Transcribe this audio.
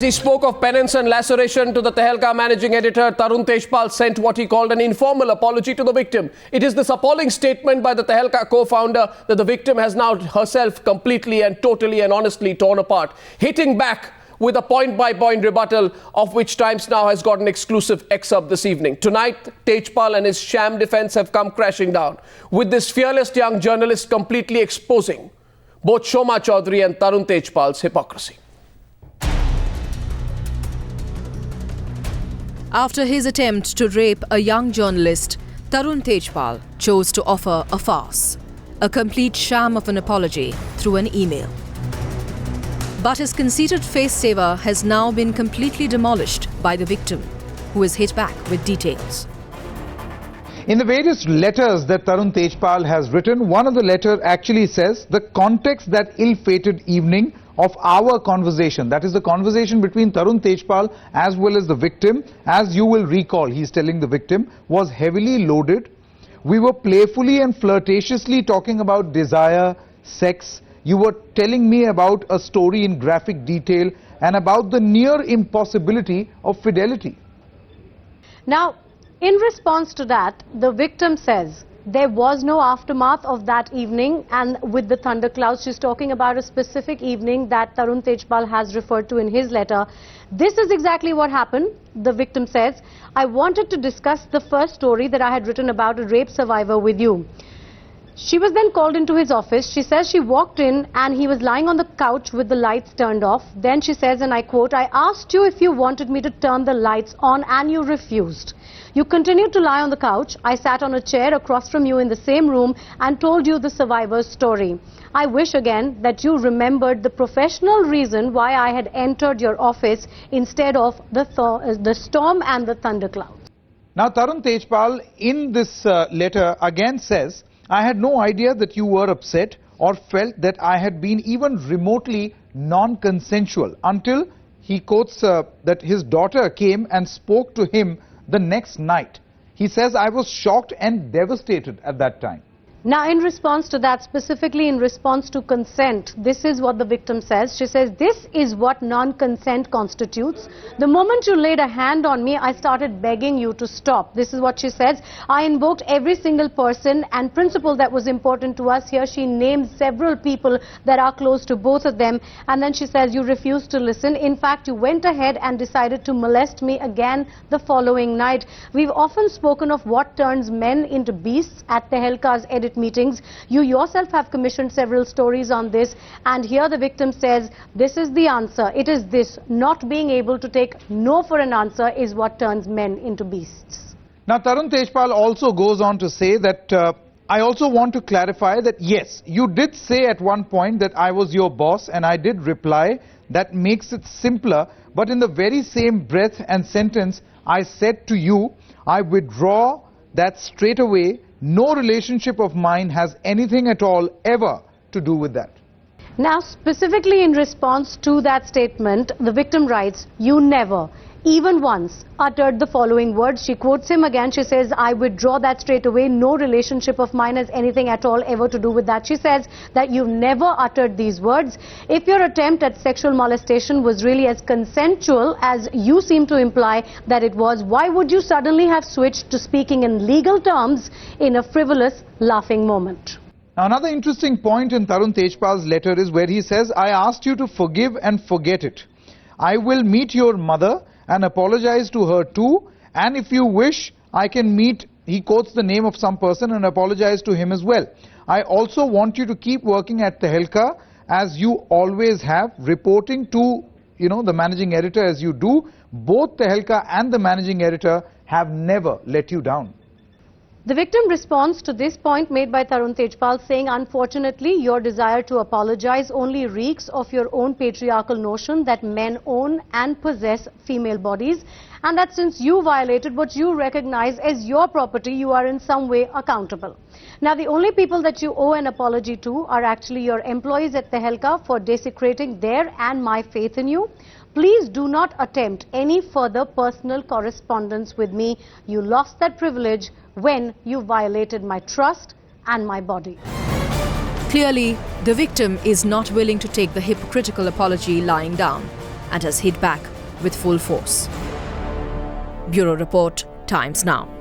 He spoke of penance and laceration to the Tehelka managing editor. Tarun Tejpal sent what he called an informal apology to the victim. It is this appalling statement by the Tehelka co-founder that the victim has now herself completely and totally and honestly torn apart, hitting back with a point-by-point rebuttal, of which Times Now has got an exclusive excerpt this evening. Tonight, Tejpal and his sham defense have come crashing down, with this fearless young journalist completely exposing both Shoma Chaudhary and Tarun Tejpal's hypocrisy. After his attempt to rape a young journalist, Tarun Tejpal chose to offer a farce, a complete sham of an apology through an email. But his conceited face saver has now been completely demolished by the victim, who is hit back with details. In the various letters that Tarun Tejpal has written, one of the letters actually says the context that ill-fated evening of our conversation, that is the conversation between Tarun Tejpal as well as the victim, as you will recall, he's telling the victim, was heavily loaded. We were playfully and flirtatiously talking about desire, sex. You were telling me about a story in graphic detail and about the near impossibility of fidelity. Now, in response to that, the victim says there was no aftermath of that evening, and with the thunderclouds, she's talking about a specific evening that Tarun Tejpal has referred to in his letter. This is exactly what happened. The victim says, I wanted to discuss the first story that I had written about a rape survivor with you. She was then called into his office. She says she walked in and he was lying on the couch with the lights turned off. Then she says, and I quote, I asked you if you wanted me to turn the lights on and you refused. You continued to lie on the couch. I sat on a chair across from you in the same room and told you the survivor's story. I wish again that you remembered the professional reason why I had entered your office instead of the storm and the thunderclouds. Now Tarun Tejpal in this letter again says, I had no idea that you were upset or felt that I had been even remotely non-consensual until he quotes that his daughter came and spoke to him the next night. He says, I was shocked and devastated at that time. Now, in response to that, specifically in response to consent, this is what the victim says. She says, this is what non-consent constitutes. The moment you laid a hand on me, I started begging you to stop. This is what she says. I invoked every single person and principle that was important to us here. She names several people that are close to both of them. And then she says, you refused to listen. In fact, you went ahead and decided to molest me again the following night. We've often spoken of what turns men into beasts at Tehelka's edit meetings. You yourself have commissioned several stories on this, and here the victim says this is the answer. It is this, not being able to take no for an answer is what turns men into beasts. Now Tarun Tejpal also goes on to say that I also want to clarify that yes, you did say at one point that I was your boss, and I did reply that makes it simpler, but in the very same breath and sentence I said to you, I withdraw that straight away. No relationship of mine has anything at all ever to do with that. Now, specifically in response to that statement, the victim writes, you never, even once, uttered the following words. She quotes him again. She says, I withdraw that straight away. No relationship of mine has anything at all ever to do with that. She says that you've never uttered these words. If your attempt at sexual molestation was really as consensual as you seem to imply that it was, why would you suddenly have switched to speaking in legal terms in a frivolous, laughing moment? Now, another interesting point in Tarun Tejpal's letter is where he says, I asked you to forgive and forget it. I will meet your mother and apologize to her too, and if you wish, I can meet, he quotes the name of some person, and apologize to him as well. I also want you to keep working at Tehelka as you always have, reporting to, the managing editor as you do. Both Tehelka and the managing editor have never let you down. The victim responds to this point made by Tarun Tejpal, saying, unfortunately, your desire to apologize only reeks of your own patriarchal notion that men own and possess female bodies, and that since you violated what you recognize as your property, you are in some way accountable. Now, the only people that you owe an apology to are actually your employees at Tehelka for desecrating their and my faith in you. Please do not attempt any further personal correspondence with me. You lost that privilege when you violated my trust and my body. Clearly, the victim is not willing to take the hypocritical apology lying down. and has hit back with full force. Bureau Report, Times Now.